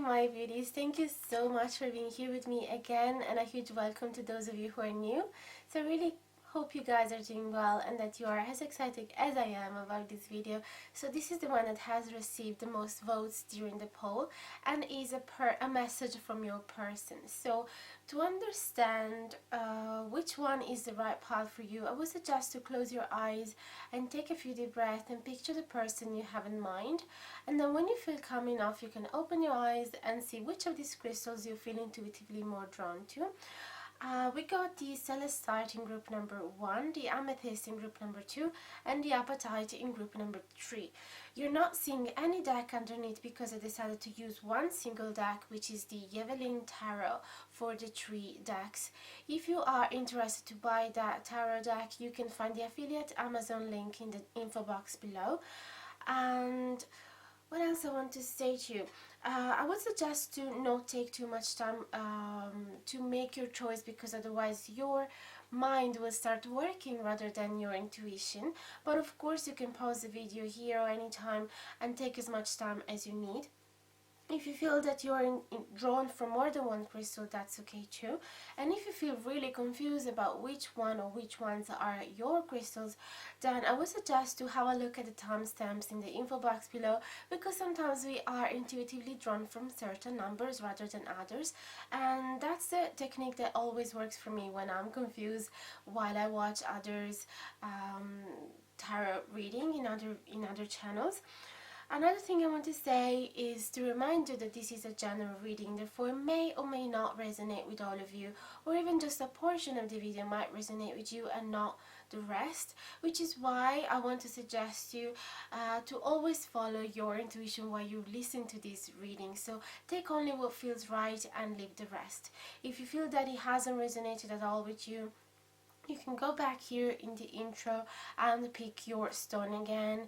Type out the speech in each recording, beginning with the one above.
my beauties, thank you so much for being here with me again, and a huge welcome to those of you who are new. So I really hope you guys are doing well and that you are as excited as I am about this video. So this is the one that has received the most votes during the poll and is a message from your person. So to understand which one is the right path for you, I would suggest to close your eyes and take a few deep breaths and picture the person you have in mind. And then when you feel calm enough, you can open your eyes and see which of these crystals you feel intuitively more drawn to. We got the Celestite in group number 1, the Amethyst in group number 2, and the Apatite in group number 3. You're not seeing any deck underneath because I decided to use one single deck, which is the Untitled Tarot, for the 3 decks. If you are interested to buy that tarot deck, you can find the affiliate Amazon link in the info box below. And what else I want to say to you? I would suggest to not take too much time to make your choice, because otherwise your mind will start working rather than your intuition. But of course you can pause the video here or anytime and take as much time as you need. If you feel that you are drawn for more than one crystal, that's okay too. And if you feel really confused about which one or which ones are your crystals, then I would suggest to have a look at the timestamps in the info box below, because sometimes we are intuitively drawn from certain numbers rather than others, and that's the technique that always works for me when I'm confused while I watch others tarot reading in other channels. Another thing I want to say is to remind you that this is a general reading, therefore may or may not resonate with all of you, or even just a portion of the video might resonate with you and not the rest, which is why I want to suggest you to always follow your intuition while you listen to this reading. So take only what feels right and leave the rest. If you feel that it hasn't resonated at all with you, you can go back here in the intro and pick your stone again.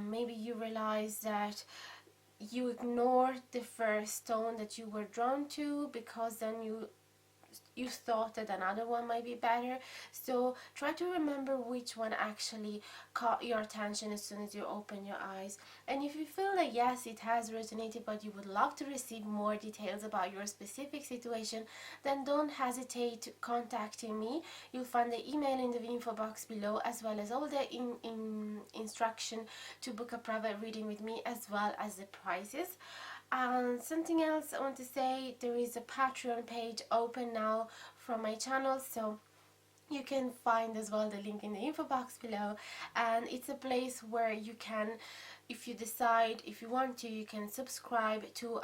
Maybe you realize that you ignored the first stone that you were drawn to because then you thought that another one might be better. So try to remember which one actually caught your attention as soon as you open your eyes. And if you feel that yes, it has resonated, but you would love to receive more details about your specific situation, then don't hesitate contacting me. You'll find the email in the info box below, as well as all the instruction to book a private reading with me, as well as the prices. And something else I want to say, there is a Patreon page open now from my channel, so you can find as well the link in the info box below, and it's a place where you can, if you decide, if you want to, you can subscribe to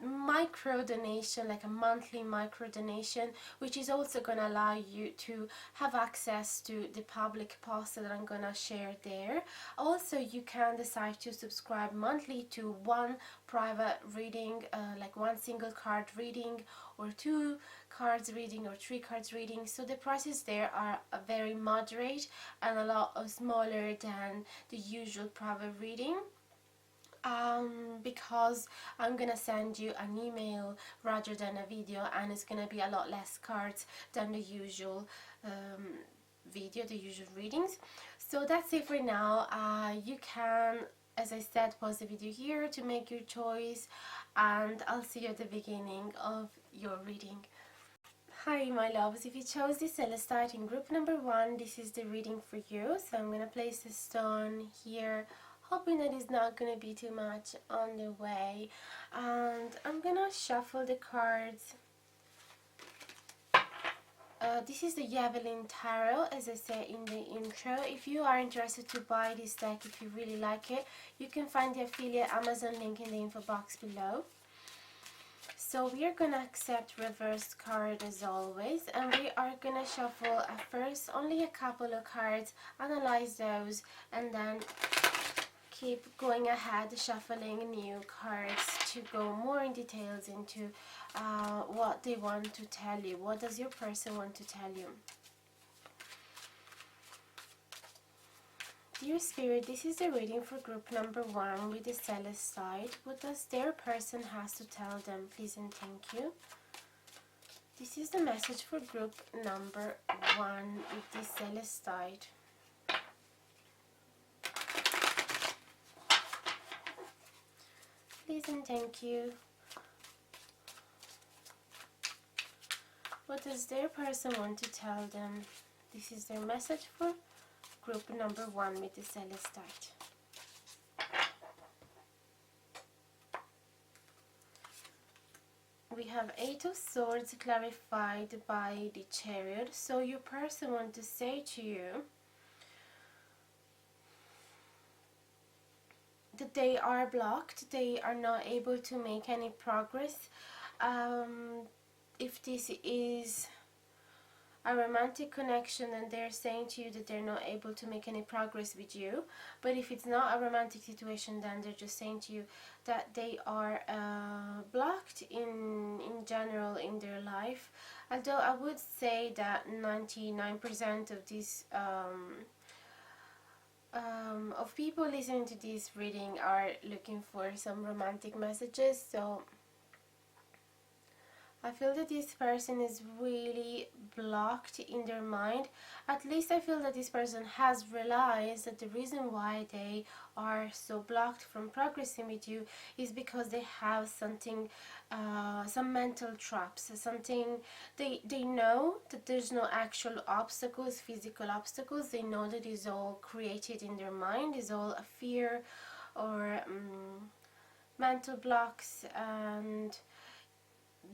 micro donation, like a monthly micro donation, which is also going to allow you to have access to the public posts that I'm going to share there. Also, you can decide to subscribe monthly to one private reading, like one single card reading, or 2 cards reading, or 3 cards reading. So the prices there are very moderate and a lot smaller than the usual private reading. Because I'm gonna send you an email rather than a video, and it's gonna be a lot less cards than the usual video, the usual readings. So that's it for now. You can, as I said, pause the video here to make your choice, and I'll see you at the beginning of your reading. Hi my loves, if you chose the Celestite in group number 1, this is the reading for you. So I'm gonna place the stone here, hoping that it's not going to be too much on the way, and I'm gonna shuffle the cards. This is the Untitled Tarot, as I said in the intro. If you are interested to buy this deck, if you really like it, you can find the affiliate Amazon link in the info box below. So we are gonna accept reversed card as always, and we are gonna shuffle at first only a couple of cards, analyze those, and then keep going ahead shuffling new cards to go more in details into what they want to tell you. What does your person want to tell you? Dear Spirit, this is the reading for group number 1 with the Celestite. What does their person has to tell them? Please and thank you. This is the message for group number 1 with the Celestite. please and thank you. What does their person want to tell them? This is their message for group number 1 with the Celestite. We have 8 of Swords clarified by the Chariot. So your person wants to say to you that they are blocked, they are not able to make any progress. If this is a romantic connection, and they're saying to you that they're not able to make any progress with you. But if it's not a romantic situation, then they're just saying to you that they are blocked in general in their life. Although I would say that 99% of these of people listening to this reading are looking for some romantic messages. So I feel that this person is really blocked in their mind. At least I feel that this person has realized that the reason why they are so blocked from progressing with you is because they have something, some mental traps, something, they know that there's no actual obstacles, physical obstacles. They know that it's all created in their mind, it's all a fear or mental blocks, and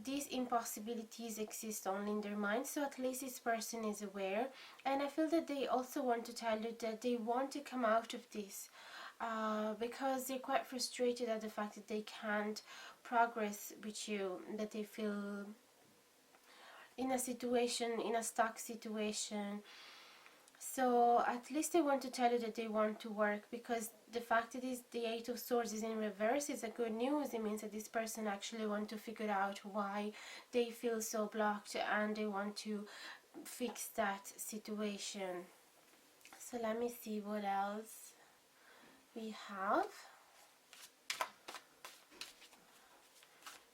these impossibilities exist only in their mind. So at least this person is aware, and I feel that they also want to tell you that they want to come out of this because they're quite frustrated at the fact that they can't progress with you, that they feel in a situation, in a stuck situation. So at least they want to tell you that they want to work, because the fact that the 8 of Swords is in reverse is a good news. It means that this person actually want to figure out why they feel so blocked, and they want to fix that situation. So let me see what else we have.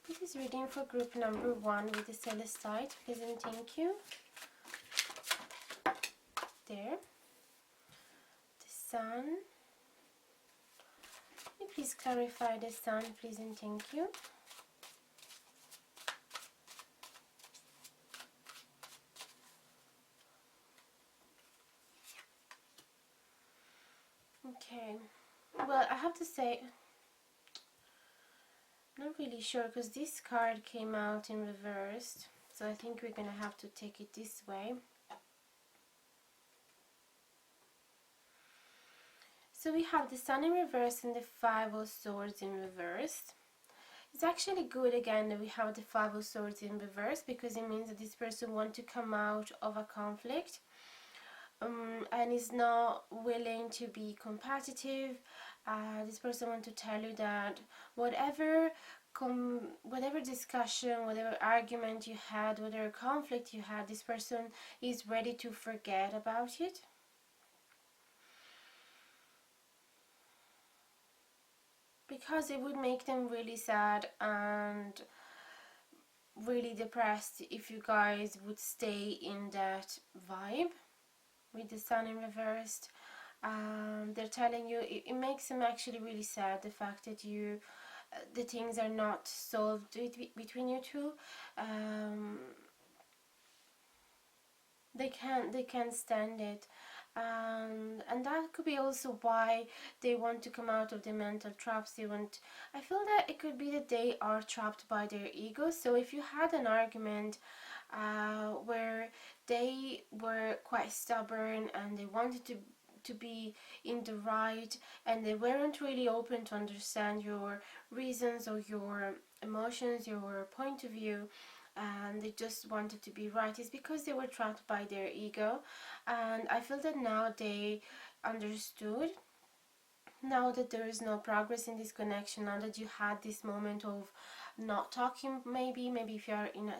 This is reading for group number 1 with the Celestite. Please and thank you. There. The Sun. Can you please clarify the Sun, please and thank you. Okay. Well, I have to say, I'm not really sure, because this card came out in reversed, so I think we're gonna have to take it this way. So we have the Sun in reverse and the 5 of Swords in reverse. It's actually good again that we have the 5 of Swords in reverse, because it means that this person wants to come out of a conflict and is not willing to be competitive. This person wants to tell you that whatever discussion, whatever argument you had, whatever conflict you had, this person is ready to forget about it. Because it would make them really sad and really depressed if you guys would stay in that vibe with the Sun in reversed. They're telling you it makes them actually really sad, the fact that the things are not solved between you two. They can't stand it. And that could be also why they want to come out of the mental traps. I feel that it could be that they are trapped by their ego. So if you had an argument where they were quite stubborn and they wanted to be in the right, and they weren't really open to understand your reasons or your emotions, your point of view, and they just wanted to be right, is because they were trapped by their ego. And I feel that now they understood, now that there is no progress in this connection, now that you had this moment of not talking, maybe if you're in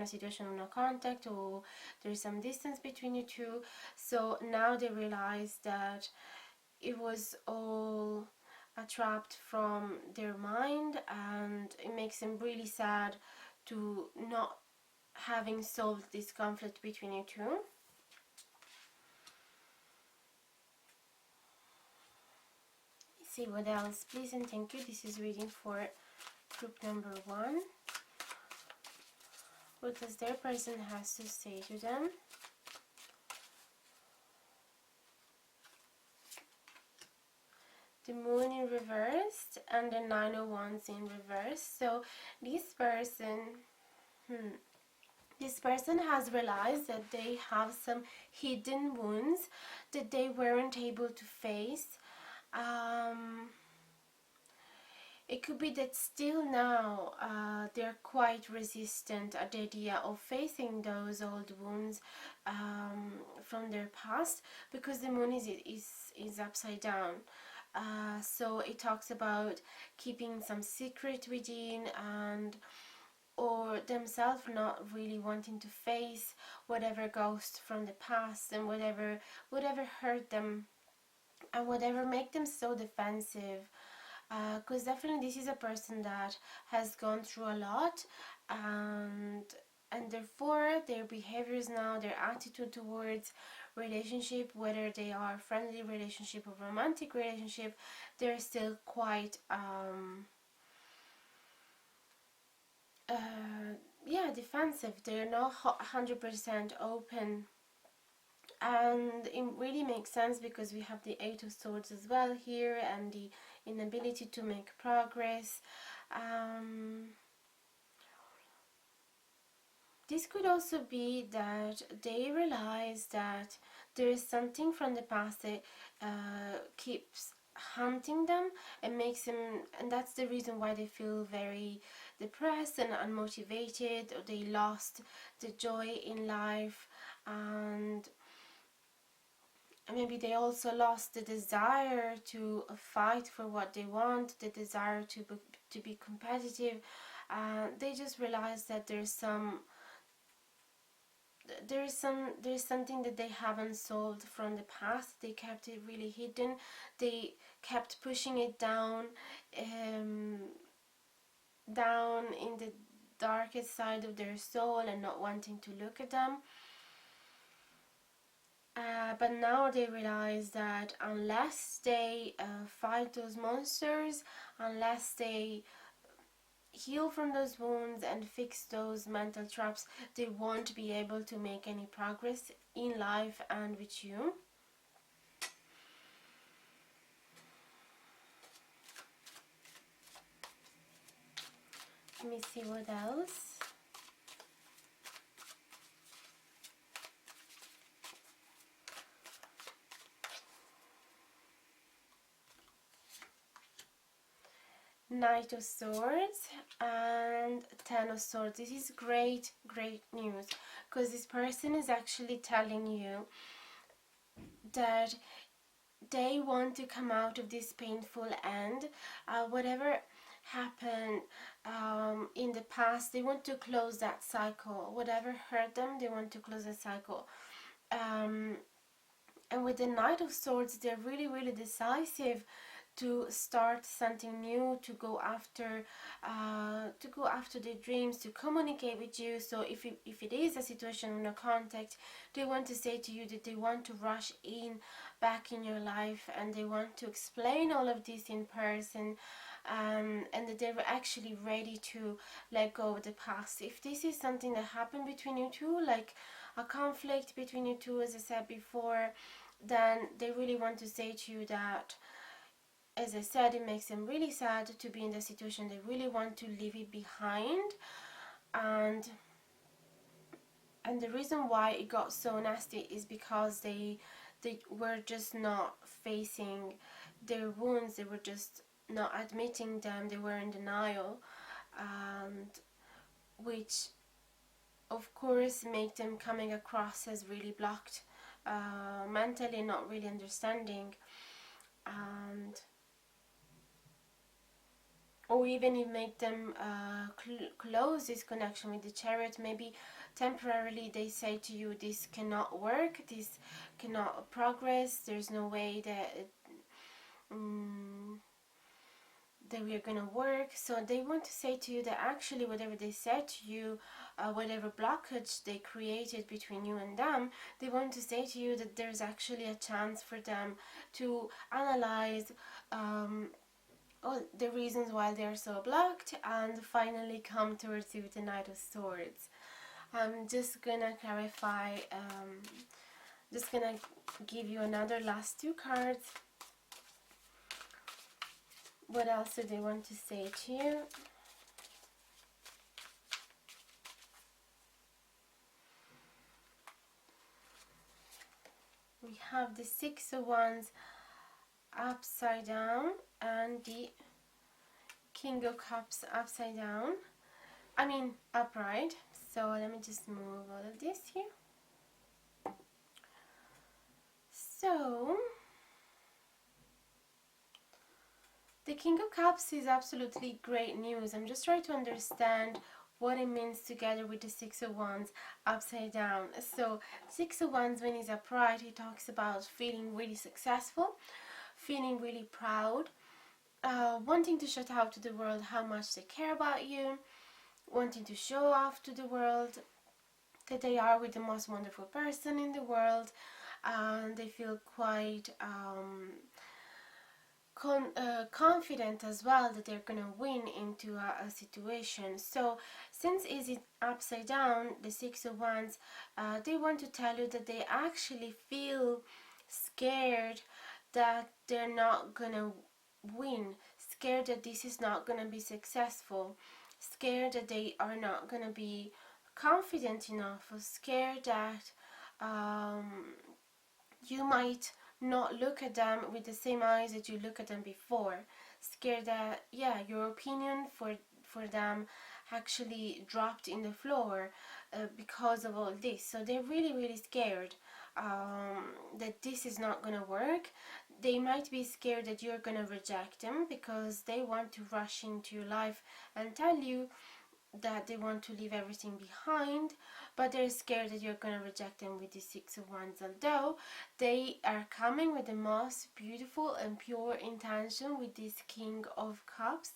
a situation of no contact, or there's some distance between you two. So now they realize that it was all a trap from their mind, and it makes them really sad to not having solved this conflict between you two. see what else. Please and thank you. This is reading for group number 1. What does their person has to say to them? The moon in reverse and the 9 of wands in reverse. So this person has realized that they have some hidden wounds that they weren't able to face. It could be that still now they're quite resistant at the idea of facing those old wounds from their past, because the moon is upside down. So it talks about keeping some secret within, and or themselves not really wanting to face whatever ghost from the past, and whatever hurt them and whatever make them so defensive. Because definitely this is a person that has gone through a lot, and therefore their behaviors now, their attitude towards relationship, whether they are friendly relationship or romantic relationship, they're still quite defensive. They're not 100% open. And it really makes sense because we have the 8 of Swords as well here, and the inability to make progress. This could also be that they realize that there is something from the past that keeps haunting them and makes them, and that's the reason why they feel very depressed and unmotivated, or they lost the joy in life, and maybe they also lost the desire to fight for what they want, the desire to be competitive. They just realized that there's something that they haven't solved from the past. They kept it really hidden. They kept pushing it down in the darkest side of their soul and not wanting to look at them. But now they realize that unless they fight those monsters, unless they heal from those wounds and fix those mental traps, they won't be able to make any progress in life and with you. Let me see what else. Knight of Swords and 10 of Swords. This is great news, because this person is actually telling you that they want to come out of this painful end. Whatever happened in the past, they want to close that cycle. Whatever hurt them, they want to close the cycle. And with the Knight of Swords, they're really decisive to start something new, to go after their dreams, to communicate with you. So if it is a situation in a contact, they want to say to you that they want to rush back in your life, and they want to explain all of this in person, and that they're actually ready to let go of the past. If this is something that happened between you two, like a conflict between you two, as I said before, then they really want to say to you that, as I said, it makes them really sad to be in the situation. They really want to leave it behind, and the reason why it got so nasty is because they were just not facing their wounds. They were just not admitting them. They were in denial, and which of course make them coming across as really blocked, mentally not really understanding, and or even it make them close this connection with the Chariot. Maybe temporarily they say to you, this cannot work, this cannot progress, there's no way that that we're gonna work. So they want to say to you that actually whatever they said to you, whatever blockage they created between you and them, they want to say to you that there's actually a chance for them to analyze all the reasons why they're so blocked and finally come towards you with the Knight of Swords. I'm just gonna clarify, just gonna give you another last two cards. What else do they want to say to you? We have the Six of Wands upside down and the King of Cups upside down. I mean upright. So let me just move all of this here. So the King of Cups is absolutely great news. I'm just trying to understand what it means together with the Six of Wands upside down. So Six of Wands, when he's upright, he talks about feeling really successful, feeling really proud, wanting to shout out to the world how much they care about you, wanting to show off to the world that they are with the most wonderful person in the world, and they feel quite confident as well that they're gonna win into a situation. So since is it upside down, the Six of Wands, they want to tell you that they actually feel scared that they're not gonna win, scared that this is not gonna be successful, scared that they are not gonna be confident enough, or scared that you might not look at them with the same eyes that you look at them before, scared that your opinion for them actually dropped in the floor because of all this. So they're really scared that this is not gonna work. They might be scared that you're gonna reject them because they want to rush into your life and tell you that they want to leave everything behind, but they're scared that you're going to reject them with the Six of Wands, although they are coming with the most beautiful and pure intention with this King of Cups.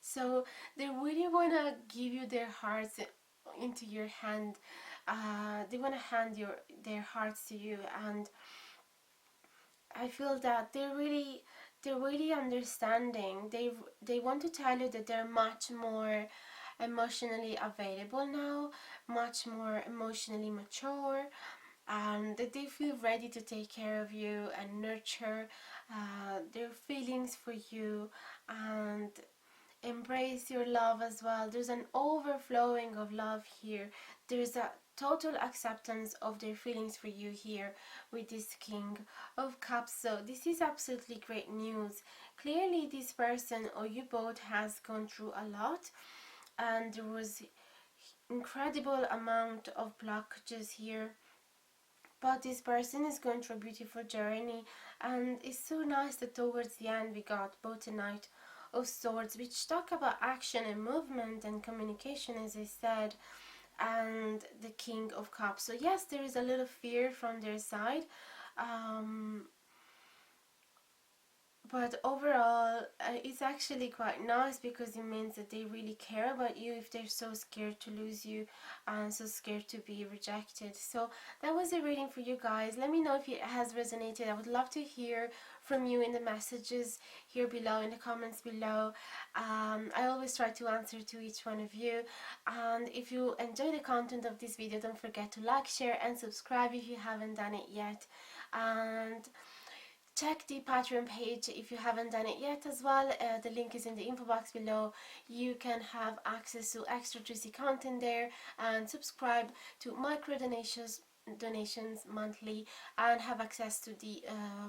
So they really want to give you their hearts into your hand. They want to hand their hearts to you, and I feel that they're really understanding. They want to tell you that they're much more emotionally available now, much more emotionally mature, and that they feel ready to take care of you and nurture their feelings for you and embrace your love as well. There's an overflowing of love here. There's a total acceptance of their feelings for you here with this King of Cups. So this is absolutely great news. Clearly this person or you both has gone through a lot, and there was incredible amount of blockages here, but this person is going through a beautiful journey, and it's so nice that towards the end we got both the Knight of Swords, which talk about action and movement and communication, as I said, and the King of Cups. So yes, there is a little fear from their side, but overall it's actually quite nice because it means that they really care about you if they're so scared to lose you and so scared to be rejected. So that was a reading for you guys. Let me know if it has resonated. I would love to hear from you in the messages here below, in the comments below. I always try to answer to each one of you, and if you enjoy the content of this video, don't forget to like, share and subscribe if you haven't done it yet, and check the Patreon page if you haven't done it yet as well. The link is in the info box below. You can have access to extra juicy content there and subscribe to micro donations monthly and have access to the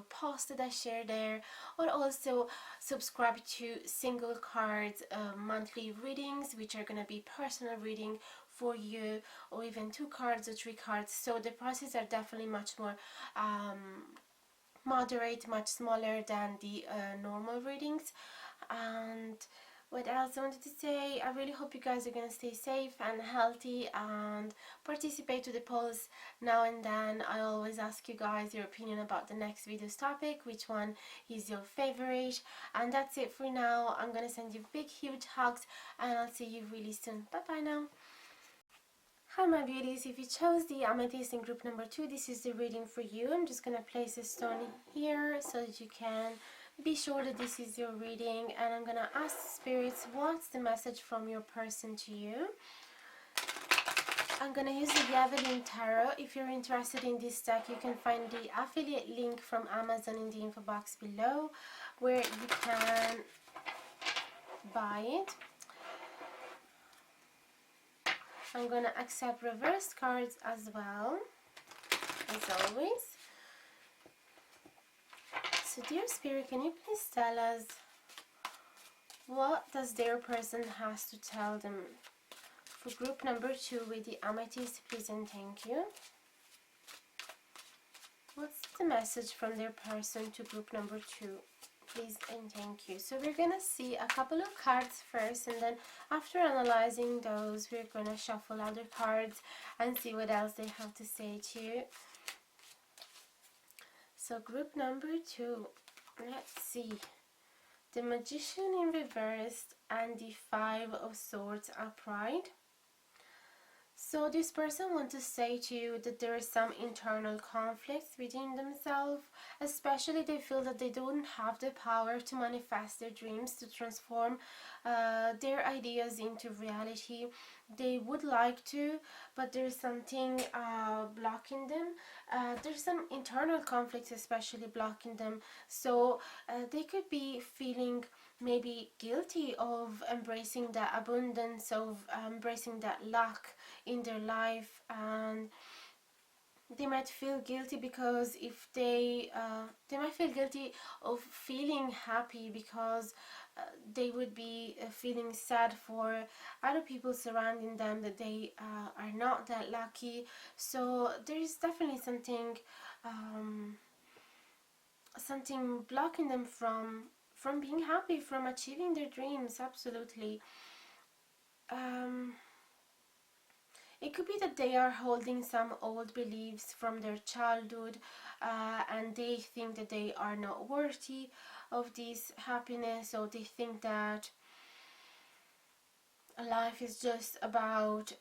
posts that I share there, or also subscribe to single cards monthly readings, which are gonna be personal reading for you, or even 2 cards or 3 cards. So the prices are definitely much more moderate, much smaller than the normal readings. And What else I wanted to say? I really hope you guys are going to stay safe and healthy and participate to the polls now and then. I always ask you guys your opinion about the next video's topic, which one is your favorite. And that's it for now. I'm going to send you big huge hugs and I'll see you really soon. Bye bye now. Hi my beauties, if you chose the Amethyst in group number 2, this is the reading for you. I'm just going to place a stone here so that you can be sure that this is your reading, and I'm going to ask the spirits what's the message from your person to you. I'm going to use the Evelyn Tarot. If you're interested in this deck, you can find the affiliate link from Amazon in the info box below where you can buy it. I'm going to accept reversed cards as well, as always. So dear Spirit, can you please tell us what does their person has to tell them for group number 2 with the Amethyst, please and thank you. What's the message from their person to group number 2, please and thank you. So we're gonna see a couple of cards first, and then after analyzing those we're gonna shuffle other cards and see what else they have to say to you. So group number 2, let's see. The Magician in reversed and the 5 of Swords upright. So this person wants to say to you that there is some internal conflicts within themselves, especially they feel that they don't have the power to manifest their dreams, to transform their ideas into reality. They would like to, but there's something blocking them. There's some internal conflicts especially blocking them, so they could be feeling maybe guilty of embracing that abundance, of embracing that luck in their life, and they might feel guilty because if they might feel guilty of feeling happy because they would be feeling sad for other people surrounding them, that they are not that lucky. So there is definitely something blocking them from being happy, from achieving their dreams. Absolutely. It could be that they are holding some old beliefs from their childhood, and they think that they are not worthy of this happiness, or they think that life is just about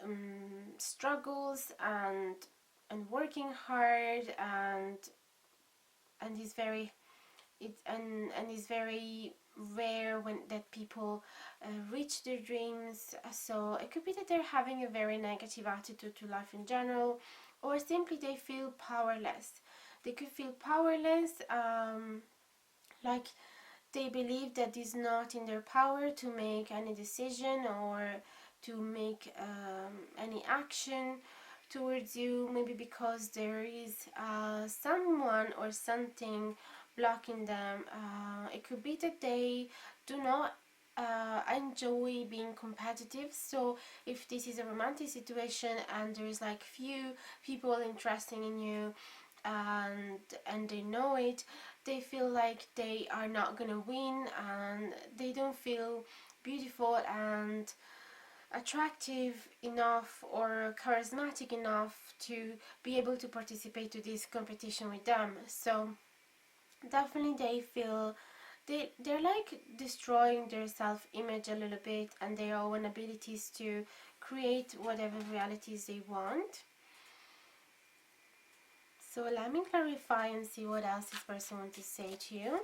struggles and working hard, and is very is very rare when that people reach their dreams. So it could be that they're having a very negative attitude to life in general, or simply they feel powerless. They could feel powerless, like they believe that it's not in their power to make any decision or to make any action towards you, maybe because there is someone or something blocking them. It could be that they do not enjoy being competitive. So if this is a romantic situation and there's like few people interested in you, and they know it, they feel like they are not gonna win, and they don't feel beautiful and attractive enough or charismatic enough to be able to participate to this competition with them. So definitely they feel they're like destroying their self-image a little bit, and their own abilities to create whatever realities they want. So let me clarify and see what else this person wants to say to you.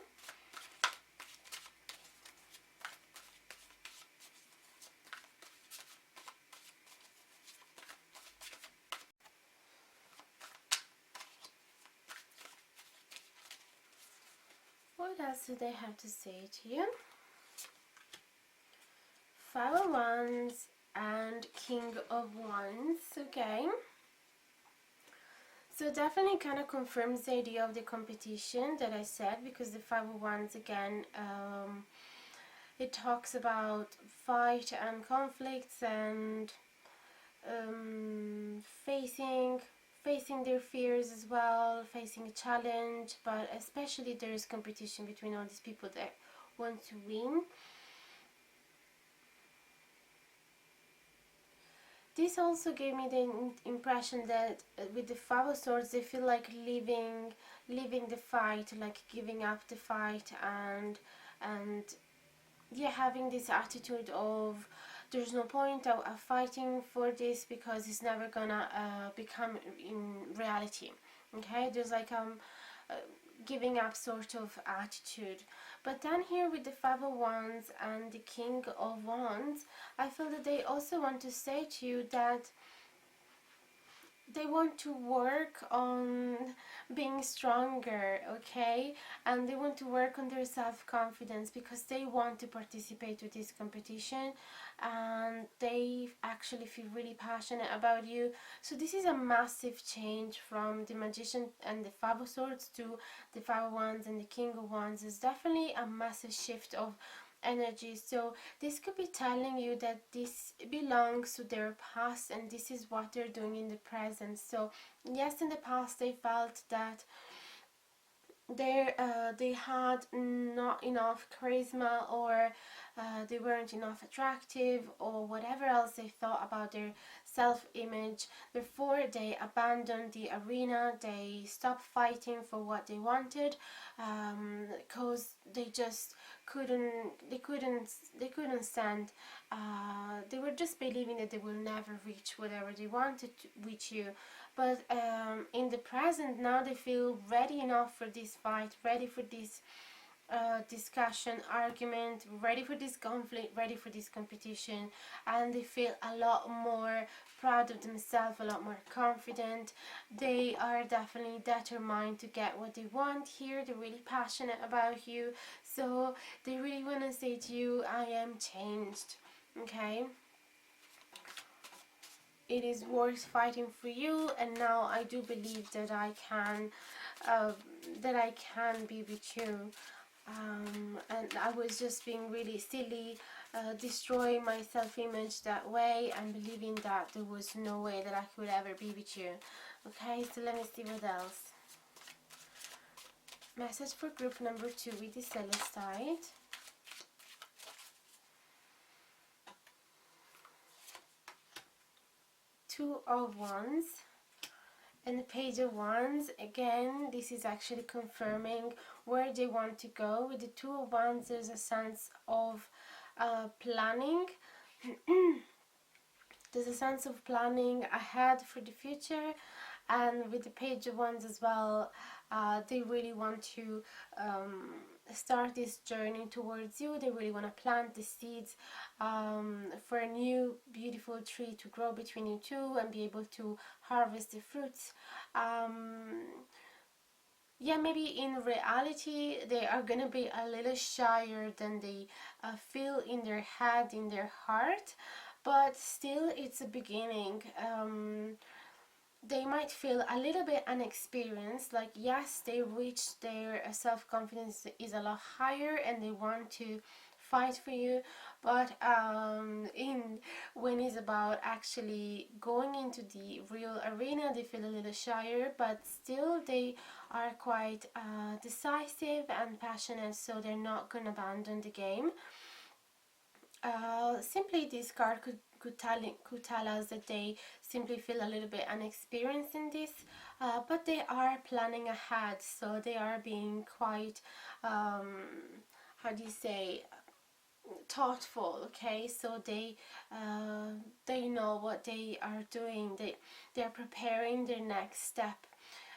What else do they have to say to you? 5 of Wands and King of Wands. Okay. So definitely kind of confirms the idea of the competition that I said, because the 5 of Wands again, it talks about fight and conflicts and facing their fears as well, facing a challenge, but especially there is competition between all these people that want to win. this also gave me the impression that with the Five of Swords, they feel like leaving the fight, like giving up the fight, and yeah, having this attitude of there's no point of fighting for this because it's never gonna become in reality. Okay, there's like uh, giving up sort of attitude. But then here with the Five of Wands and the King of Wands, I feel that they also want to say to you that they want to work on being stronger, okay, and they want to work on their self-confidence because they want to participate with this competition and they actually feel really passionate about you. So this is a massive change from the Magician and the Five of Swords to the Five of Wands and the King of Wands. It's definitely a massive shift of energy. So this could be telling you that this belongs to their past and this is what they're doing in the present. So yes, in the past they felt that they had not enough charisma, or they weren't enough attractive, or whatever else they thought about their self-image. Therefore they abandoned the arena, they stopped fighting for what they wanted, because they just couldn't stand. They were just believing that they will never reach whatever they wanted to reach you. But in the present now they feel ready enough for this fight, ready for this discussion, argument, ready for this conflict, ready for this competition, and they feel a lot more proud of themselves, a lot more confident. They are definitely determined to get what they want here. They're really passionate about you, so they really want to say to you, I am changed. Okay, it is worth fighting for you, and now I do believe that I can be with you. And I was just being really silly, destroying my self-image that way and believing that there was no way that I could ever be with you. Okay, so let me see what else. Message for group number 2 with the Celestite. Two of Wands and the Page of Wands. Again, this is actually confirming where they want to go. With the Two of Wands, there's a sense of planning. There's a sense of planning ahead for the future, and with the Page of Wands as well, they really want to start this journey towards you. They really want to plant the seeds for a new beautiful tree to grow between you two and be able to harvest the fruits. Yeah, maybe in reality they are gonna be a little shyer than they feel in their head, in their heart, but still it's a beginning. They might feel a little bit unexperienced, like yes, they reached their self-confidence is a lot higher and they want to fight for you, but when it's about actually going into the real arena, they feel a little shyer, but still they are quite decisive and passionate, so they're not gonna abandon the game. Simply this card could tell us that they simply feel a little bit unexperienced in this, but they are planning ahead, so they are being quite how do you say, thoughtful. Okay, so they know what they are doing. They are preparing their next step.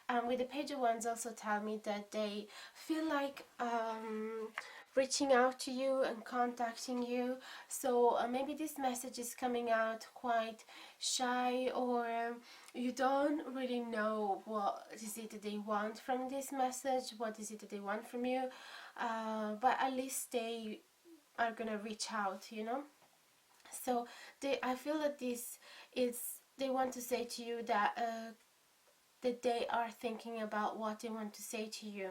And with the Page of Wands also tell me that they feel like reaching out to you and contacting you. So maybe this message is coming out quite shy, or you don't really know what is it that they want from this message, what is it that they want from you, but at least they are gonna reach out, you know. So I feel that this is, they want to say to you that that they are thinking about what they want to say to you.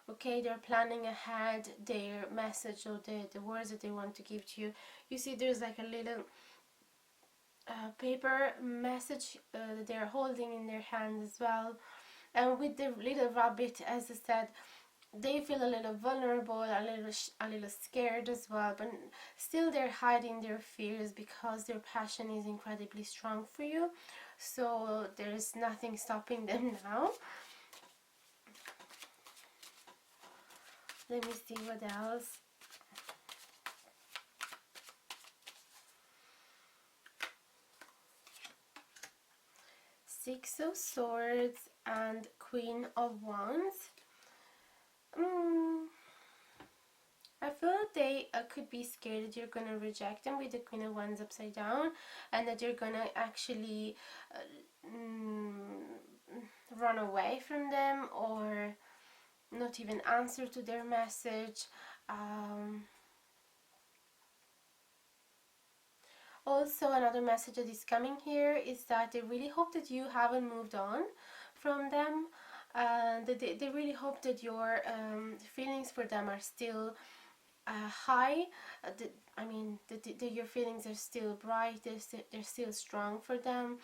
Okay, they're planning ahead their message, or the words that they want to give to you. You see there's like a little paper message that they're holding in their hand as well, and with the little rabbit, as I said, they feel a little vulnerable, a little scared as well, but still they're hiding their fears because their passion is incredibly strong for you. So there's nothing stopping them now. Let me see what else. Six of Swords and Queen of Wands. I feel that they could be scared that you're going to reject them with the Queen of Wands upside down, and that you're going to actually run away from them or not even answer to their message. Also, another message that is coming here is that they really hope that you haven't moved on from them. They really hope that your feelings for them are still high. Your feelings are still bright. They're still strong for them.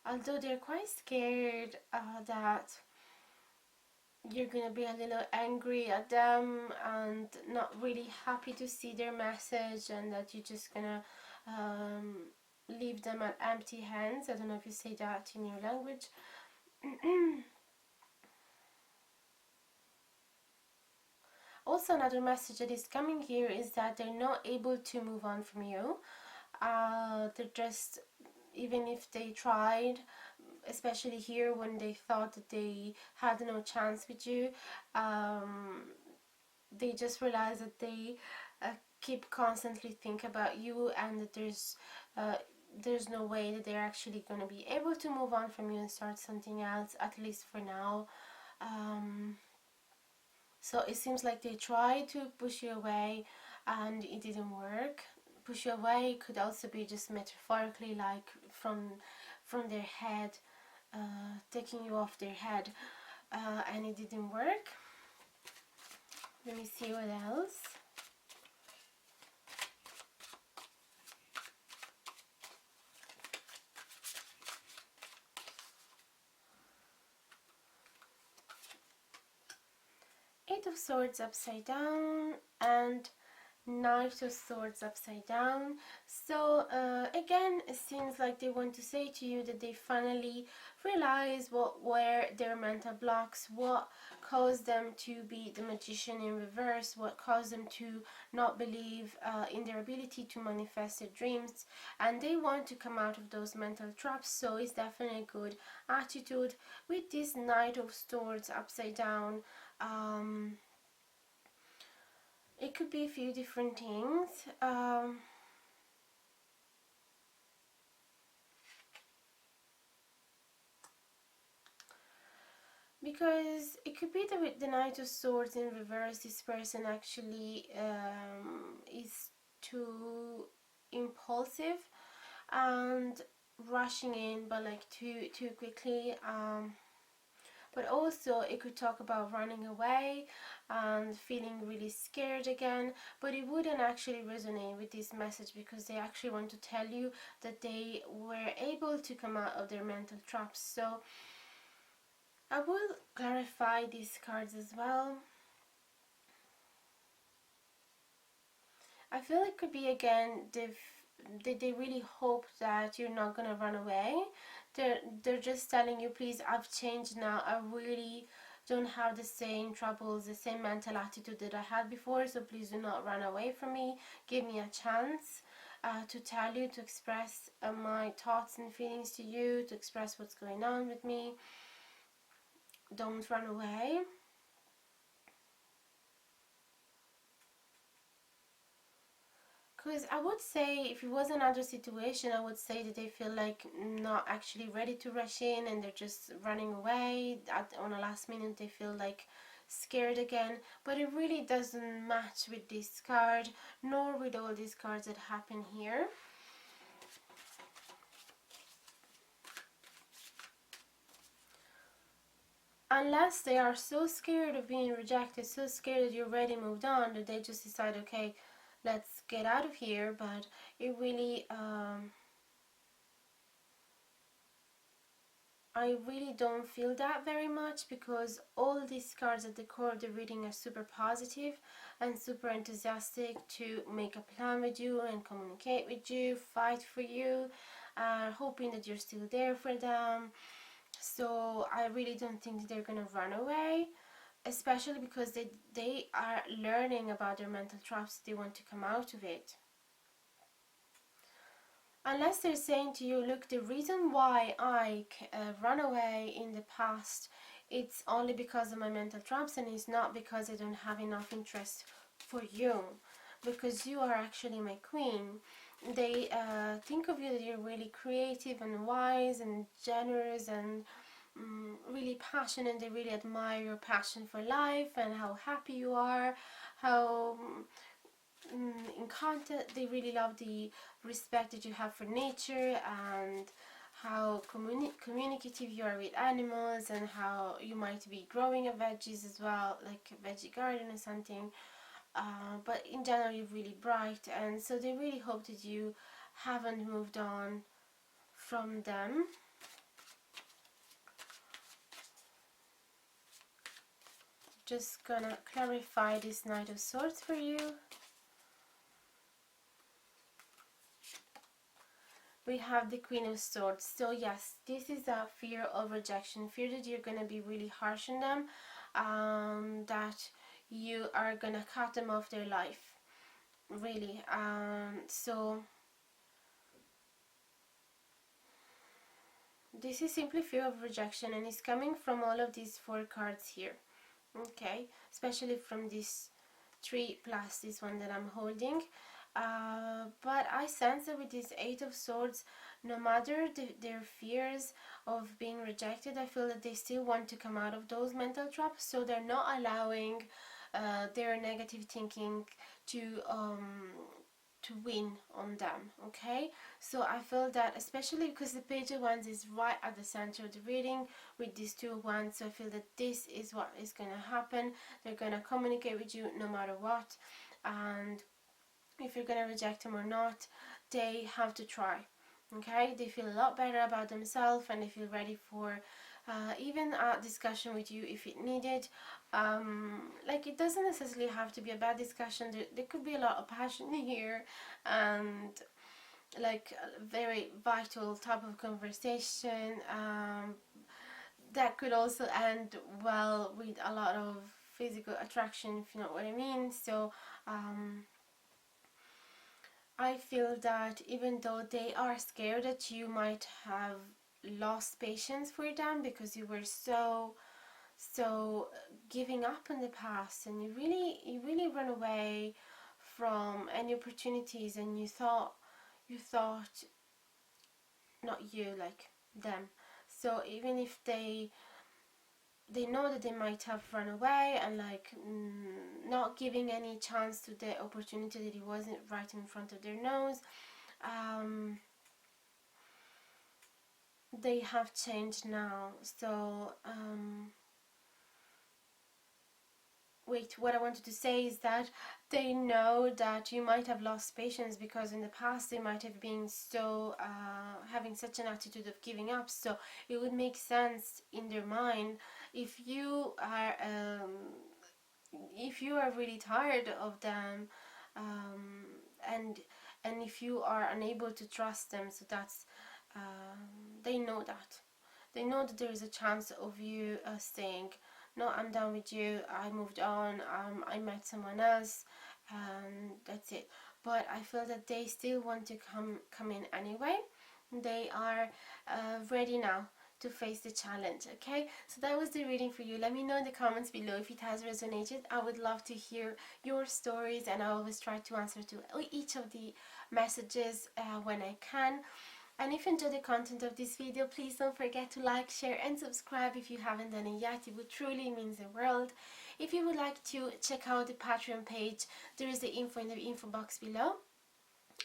Although they're quite scared that you're gonna be a little angry at them and not really happy to see their message, and that you're just gonna leave them at empty hands. I don't know if you say that in your language. Also, another message that is coming here is that they're not able to move on from you. They're just, even if they tried, especially here when they thought that they had no chance with you, they just realize that they keep constantly think about you, and that there's no way that they're actually going to be able to move on from you and start something else, at least for now. So it seems like they tried to push you away and it didn't work. Push you away could also be just metaphorically, like from their head, taking you off their head, and it didn't work. Let me see what else. Eight of Swords upside down and Knight of Swords upside down. So again, it seems like they want to say to you that they finally realize what were their mental blocks, what caused them to be the Magician in reverse, what caused them to not believe in their ability to manifest their dreams, and they want to come out of those mental traps. So it's definitely a good attitude with this Knight of Swords upside down. It could be a few different things. Because it could be that with the Knight of Swords in reverse, this person actually is too impulsive and rushing in, but like too quickly. But also it could talk about running away and feeling really scared again, but it wouldn't actually resonate with this message, because they actually want to tell you that they were able to come out of their mental traps. So I will clarify these cards as well. I feel it could be, again, they really hope that you're not gonna run away. They're just telling you, please, I've changed now. I really don't have the same troubles, the same mental attitude that I had before, so please do not run away from me. Give me a chance to tell you, to express my thoughts and feelings to you, to express what's going on with me. Don't run away. Because I would say, if it was another situation, I would say that they feel like not actually ready to rush in, and they're just running away. On a last minute, they feel like scared again. But it really doesn't match with this card, nor with all these cards that happen here. Unless they are so scared of being rejected, so scared that you already moved on, that they just decide, okay, let's get out of here. But it really I really don't feel that very much, because all these cards at the core of the reading are super positive and super enthusiastic to make a plan with you and communicate with you, fight for you, hoping that you're still there for them. So I really don't think that they're gonna run away, especially because they are learning about their mental traps. They want to come out of it. Unless they're saying to you, look, the reason why I run away in the past, it's only because of my mental traps, and it's not because I don't have enough interest for you, because you are actually my queen. They think of you that you're really creative and wise and generous and really passionate. They really admire your passion for life and how happy you are, how in content they really love the respect that you have for nature, and how communicative you are with animals, and how you might be growing a veggies as well, like a veggie garden or something. But in general, you're really bright, and so they really hope that you haven't moved on from them. Just gonna clarify this Knight of Swords for you. We have the Queen of Swords. So yes, this is a fear of rejection, fear that you're gonna be really harsh on them, that you are gonna cut them off their life, really. So this is simply fear of rejection, and it's coming from all of these 4 cards here. Okay, especially from this 3 plus this one that I'm holding. But I sense that with this 8 of Swords, no matter their fears of being rejected, I feel that they still want to come out of those mental traps, so they're not allowing their negative thinking to win on them. Okay, so I feel that, especially because the Page of Wands is right at the center of the reading with these 2 of Wands, so I feel that this is what is going to happen. They're going to communicate with you no matter what, and if you're going to reject them or not, they have to try. Okay, they feel a lot better about themselves, and they feel ready for even a discussion with you if it needed. Like, it doesn't necessarily have to be a bad discussion. There could be a lot of passion here, and like a very vital type of conversation that could also end well with a lot of physical attraction, if you know what I mean. So I feel that even though they are scared that you might have lost patience for them because you were so giving up in the past, and you really run away from any opportunities, and you thought not you, like them. So even if they know that they might have run away and like not giving any chance to the opportunity that it wasn't right in front of their nose, they have changed now. So wait, what I wanted to say is that they know that you might have lost patience because in the past they might have been so having such an attitude of giving up. So it would make sense in their mind if you are really tired of them, and if you are unable to trust them. So that's they know that there is a chance of you saying, no, I'm done with you, I moved on, I met someone else, and that's it. But I feel that they still want to come in anyway. They are ready now to face the challenge. Okay, so that was the reading for you. Let me know in the comments below if it has resonated. I would love to hear your stories, and I always try to answer to each of the messages when I can. And if you enjoyed the content of this video, please don't forget to like, share and subscribe if you haven't done it yet. It would truly mean the world. If you would like to check out the Patreon page, there is the info in the info box below.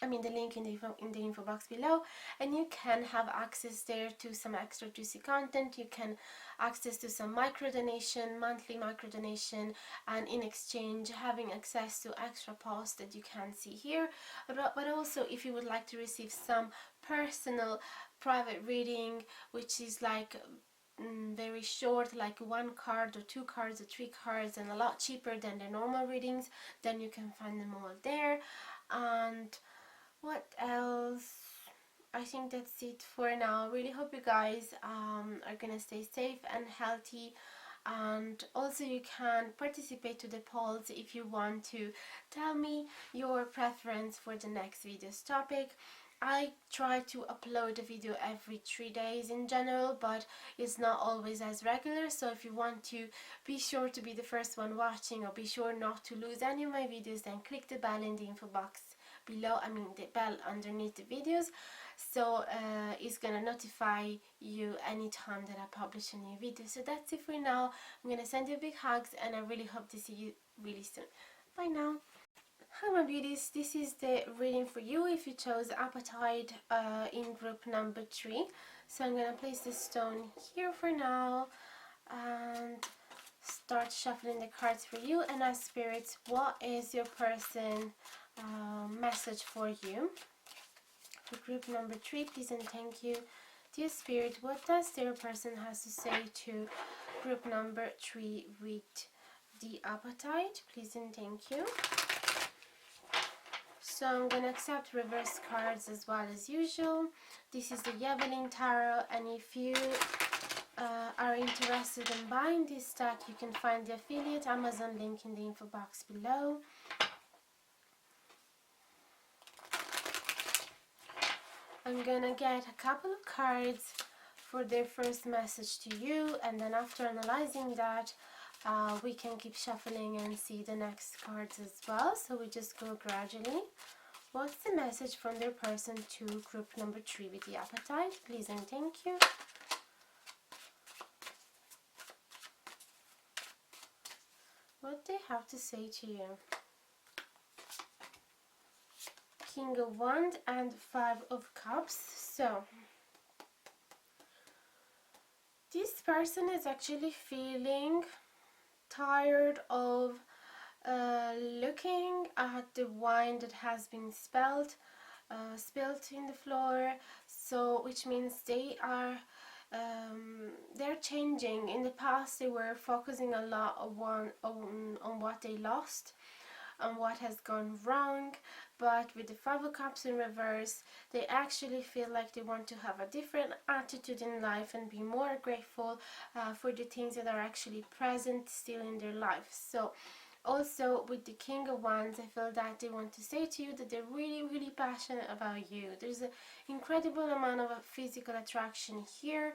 the link in the info box below, and you can have access there to some extra juicy content. You can access to some micro donation, monthly micro donation, and in exchange having access to extra posts that you can see here. But also, if you would like to receive some personal private reading, which is like very short, like 1 card or 2 cards or 3 cards, and a lot cheaper than the normal readings, then you can find them all there. And what else? I think that's it for now. Really hope you guys are gonna stay safe and healthy, and also you can participate to the polls if you want to tell me your preference for the next video's topic. I try to upload a video every 3 days in general, but it's not always as regular, so if you want to be sure to be the first one watching, or be sure not to lose any of my videos, then click the bell in the info box below, the bell underneath the videos, so it's gonna notify you anytime that I publish a new video. So that's it for now. I'm gonna send you big hugs, and I really hope to see you really soon. Bye now. Hi my beauties, this is the reading for you if you chose Apatite in group number 3. So I'm gonna place this stone here for now and start shuffling the cards for you, and ask spirits, what is your person message for you for group number 3, please and thank you. Dear spirit, what does their person has to say to group number 3 with the Apatite, please and thank you. So I'm gonna accept reverse cards as well as usual. This is the Javelin Tarot, and if you are interested in buying this deck, you can find the affiliate Amazon link in the info box below. I'm gonna get a couple of cards for their first message to you, and then after analyzing that, we can keep shuffling and see the next cards as well. So we just go gradually. What's the message from their person to group number 3 with the Apatite, please and thank you. What they have to say to you. King of Wands and 5 of Cups. So this person is actually feeling tired of looking at the wine that has been spilled in the floor. So which means they are they're changing. In the past they were focusing a lot on what they lost and what has gone wrong, but with the 5 of Cups in reverse, they actually feel like they want to have a different attitude in life and be more grateful for the things that are actually present still in their life. So also with the King of Wands, I feel that they want to say to you that they're really passionate about you. There's an incredible amount of physical attraction here,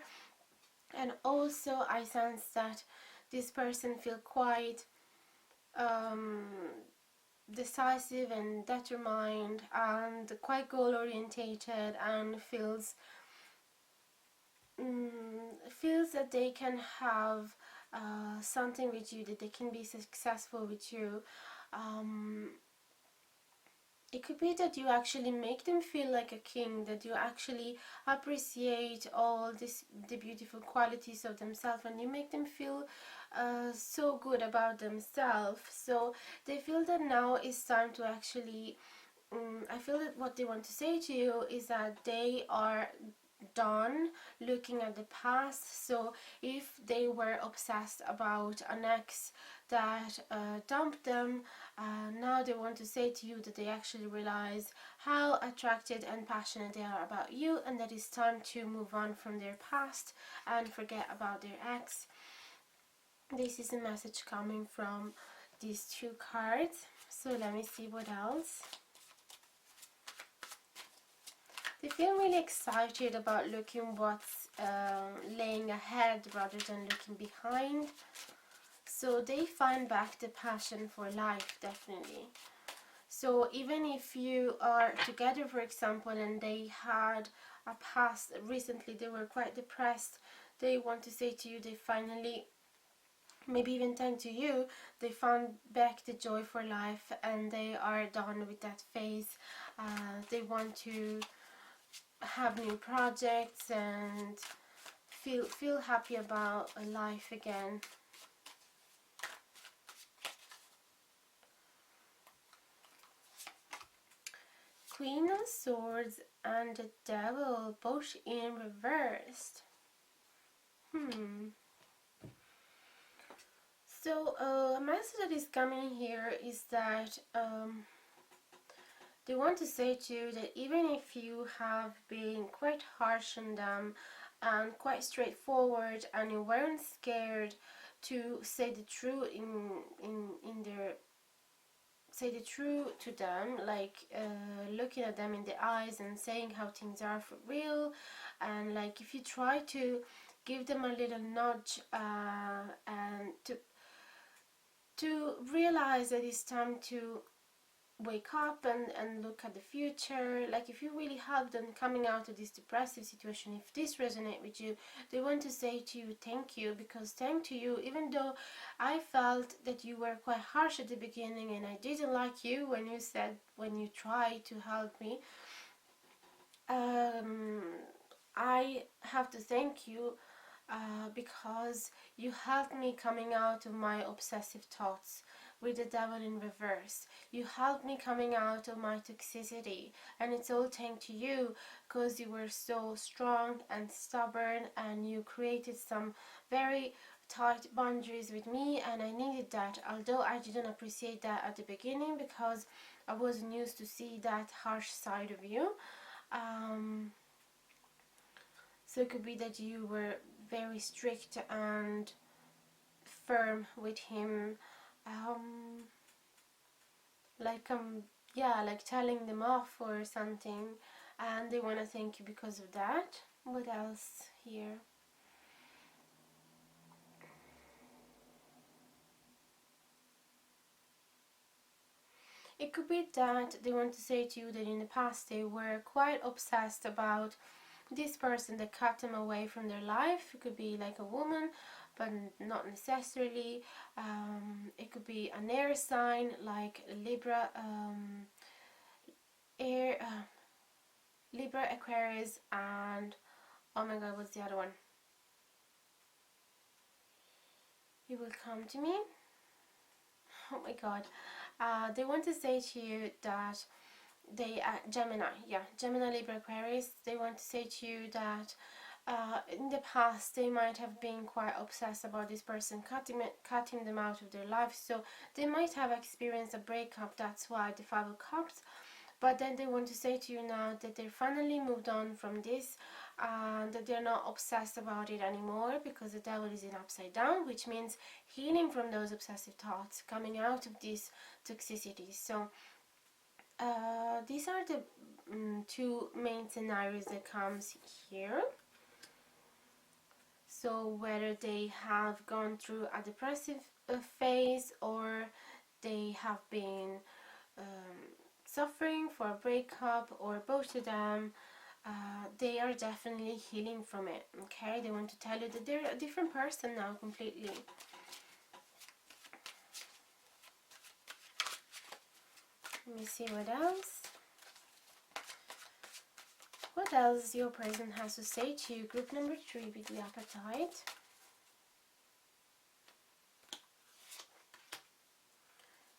and also I sense that this person feels quite decisive and determined and quite goal orientated, and feels that they can have something with you, that they can be successful with you. It could be that you actually make them feel like a king, that you actually appreciate all the beautiful qualities of themselves, and you make them feel so good about themselves. So they feel that now it's time to actually I feel that what they want to say to you is that they are done looking at the past. So if they were obsessed about an ex that dumped them, now they want to say to you that they actually realize how attracted and passionate they are about you, and that it's time to move on from their past and forget about their ex. This is a message coming from these 2 cards. So let me see what else. They feel really excited about looking what's laying ahead rather than looking behind. So they find back the passion for life, definitely. So even if you are together, for example, and they had a past recently, they were quite depressed, they want to say to you they finally, maybe even thanks to you, they found back the joy for life, and they are done with that phase, They want to have new projects and feel happy about life again. Queen of Swords and the Devil, both in reversed. So a message that is coming here is that they want to say to you that even if you have been quite harsh on them and quite straightforward, and you weren't scared to say the truth in their say the truth to them, like looking at them in the eyes and saying how things are for real, and like if you try to give them a little nudge and to realize that it's time to wake up and look at the future, like if you really help them coming out of this depressive situation, if this resonates with you, they want to say to you thank you, because thank to you, even though I felt that you were quite harsh at the beginning and I didn't like you when you tried to help me, I have to thank you because you helped me coming out of my obsessive thoughts with the devil in reverse. You helped me coming out of my toxicity, and it's all thanks to you, because you were so strong and stubborn, and you created some very tight boundaries with me, and I needed that, although I didn't appreciate that at the beginning because I wasn't used to see that harsh side of you. So it could be that you were very strict and firm with him, like telling them off or something, and they want to thank you because of that. What else here? It could be that they want to say to you that in the past they were quite obsessed about this person that cut them away from their life. It could be like a woman, but not necessarily. It could be an air sign like Libra, Libra, Aquarius, and oh my god, what's the other one? You will come to me. Oh my god. They want to say to you that they Gemini, Libra, Aquarius, they want to say to you that in the past they might have been quite obsessed about this person cutting them out of their life, so they might have experienced a breakup. That's why the Five of Cups. But then they want to say to you now that they finally moved on from this, and that they're not obsessed about it anymore, because the devil is in upside down, which means healing from those obsessive thoughts, coming out of this toxicity. So these are the two main scenarios that comes here. So whether they have gone through a depressive phase, or they have been suffering for a breakup, or both of them, they are definitely healing from it. Okay, they want to tell you that they're a different person now completely. Let me see what else. What else your person has to say to you? Group number 3 with the Apatite.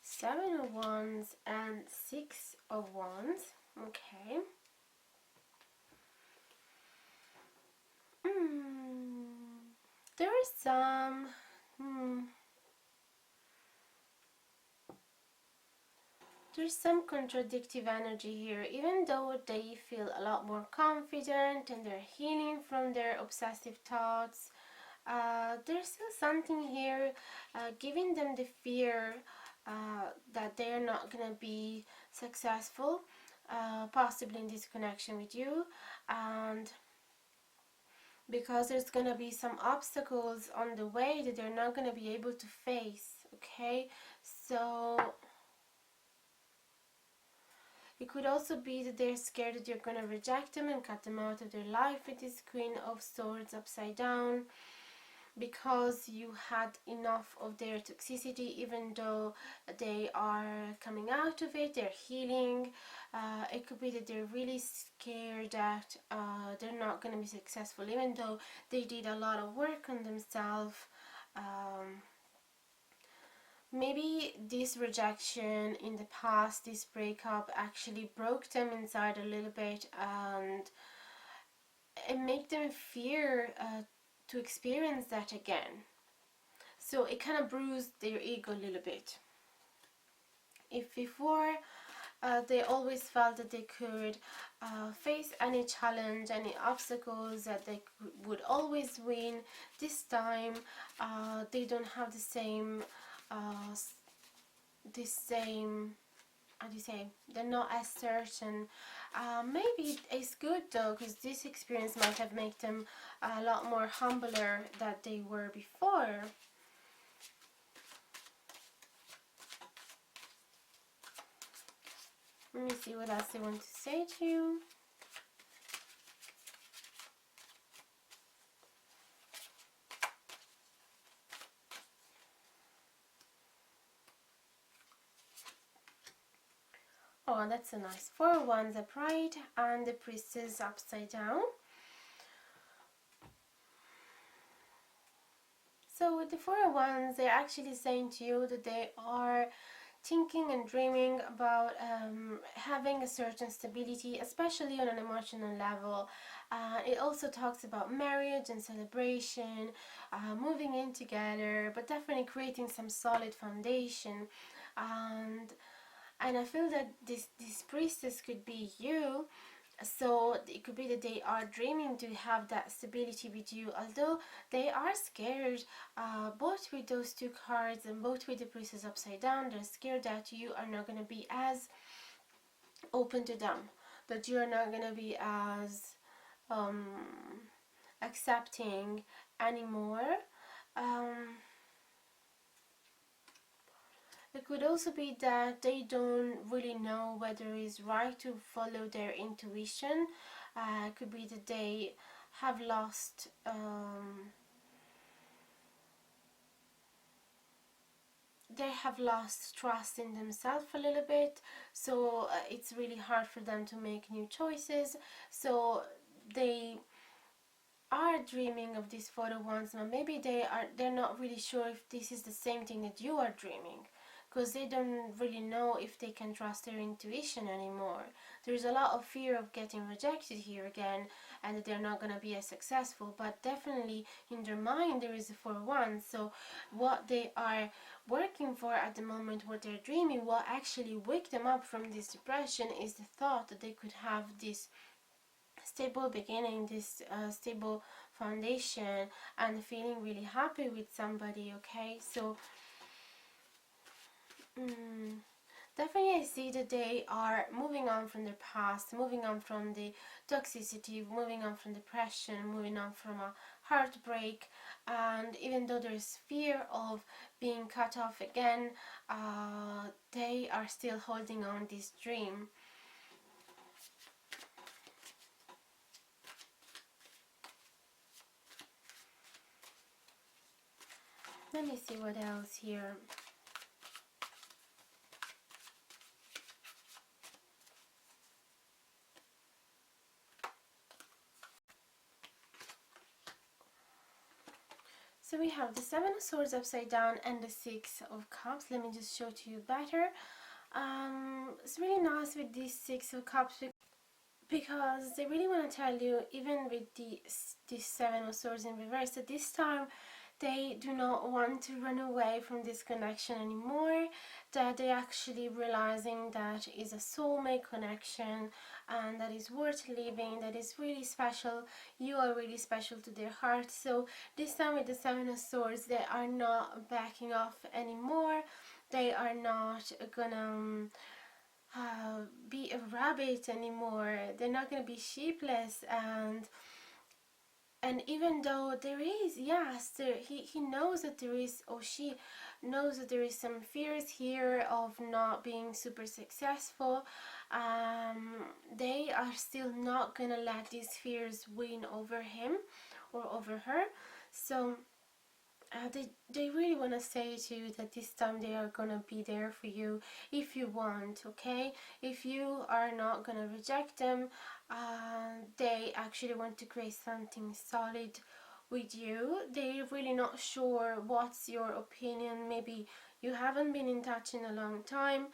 Seven of Wands and Six of Wands. Okay. There is some there's some contradictive energy here. Even though they feel a lot more confident and they're healing from their obsessive thoughts, there's still something here giving them the fear that they're not gonna be successful, possibly in this connection with you, and because there's gonna be some obstacles on the way that they're not gonna be able to face. Okay, so it could also be that they're scared that you're going to reject them and cut them out of their life with this Queen of Swords upside down. because you had enough of their toxicity, even though they are coming out of it, they're healing. It could be that they're really scared that they're not going to be successful, even though they did a lot of work on themselves. Maybe this rejection in the past, this breakup, actually broke them inside a little bit, and it made them fear to experience that again. So it kind of bruised their ego a little bit. If before they always felt that they could face any challenge, any obstacles, that they would always win, this time they don't have the same how do you say, they're not as certain. Maybe it's good though, because this experience might have made them a lot more humbler than they were before. Let me see what else they want to say to you. Oh, that's a nice 4 of Wands, the Pride and the Priestess upside down. So with the 4 of Wands, they're actually saying to you that they are thinking and dreaming about having a certain stability, especially on an emotional level. It also talks about marriage and celebration, moving in together, but definitely creating some solid foundation. And I feel that this priestess could be you. So it could be that they are dreaming to have that stability with you, although they are scared, both with those 2 cards and both with the priestess upside down. They're scared that you are not going to be as open to them, that you are not going to be as accepting anymore. It could also be that they don't really know whether it's right to follow their intuition. It could be that they have lost trust in themselves a little bit, so it's really hard for them to make new choices. So they are dreaming of this 4 of Wands, but maybe they're not really sure if this is the same thing that you are dreaming, because they don't really know if they can trust their intuition anymore. There's a lot of fear of getting rejected here again, and that they're not going to be as successful, but definitely in their mind there is a 4 of Wands. So what they are working for at the moment, what they're dreaming, what actually wake them up from this depression, is the thought that they could have this stable beginning, this stable foundation, and feeling really happy with somebody. Okay, so definitely I see that they are moving on from their past, moving on from the toxicity, moving on from depression, moving on from a heartbreak. And even though there's fear of being cut off again, they are still holding on this dream. Let me see what else here. So we have the 7 of Swords upside down and the 6 of Cups. Let me just show to you better. It's really nice with this 6 of Cups because they really want to tell you, even with this 7 of Swords in reverse, that this time they do not want to run away from this connection anymore, that they're actually realizing that is a soulmate connection and that is worth living, that is really special. You are really special to their heart. So this time with the 7 of Swords, they are not backing off anymore. They are not gonna be a rabbit anymore. They're not gonna be sheepless. And even though there is, yes, he knows that there is, or she knows that there is some fears here of not being super successful, they are still not gonna let these fears win over him or over her. So they really want to say to you that this time they are gonna be there for you if you want, okay? If you are not gonna reject them, they actually want to create something solid with you. They're really not sure what's your opinion. Maybe you haven't been in touch in a long time,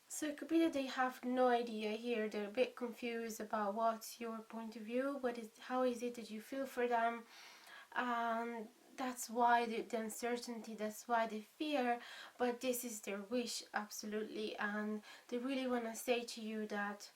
so it could be that they have no idea here. They're a bit confused about what's your point of view, how is it that you feel for them. That's why the uncertainty, that's why the fear, but this is their wish, absolutely. And they really want to say to you that,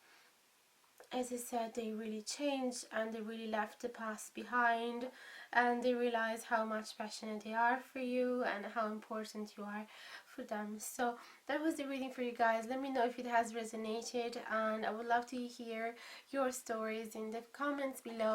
as I said, they really changed and they really left the past behind, and they realize how much passionate they are for you and how important you are for them. So that was the reading for you guys. Let me know if it has resonated, and I would love to hear your stories in the comments below.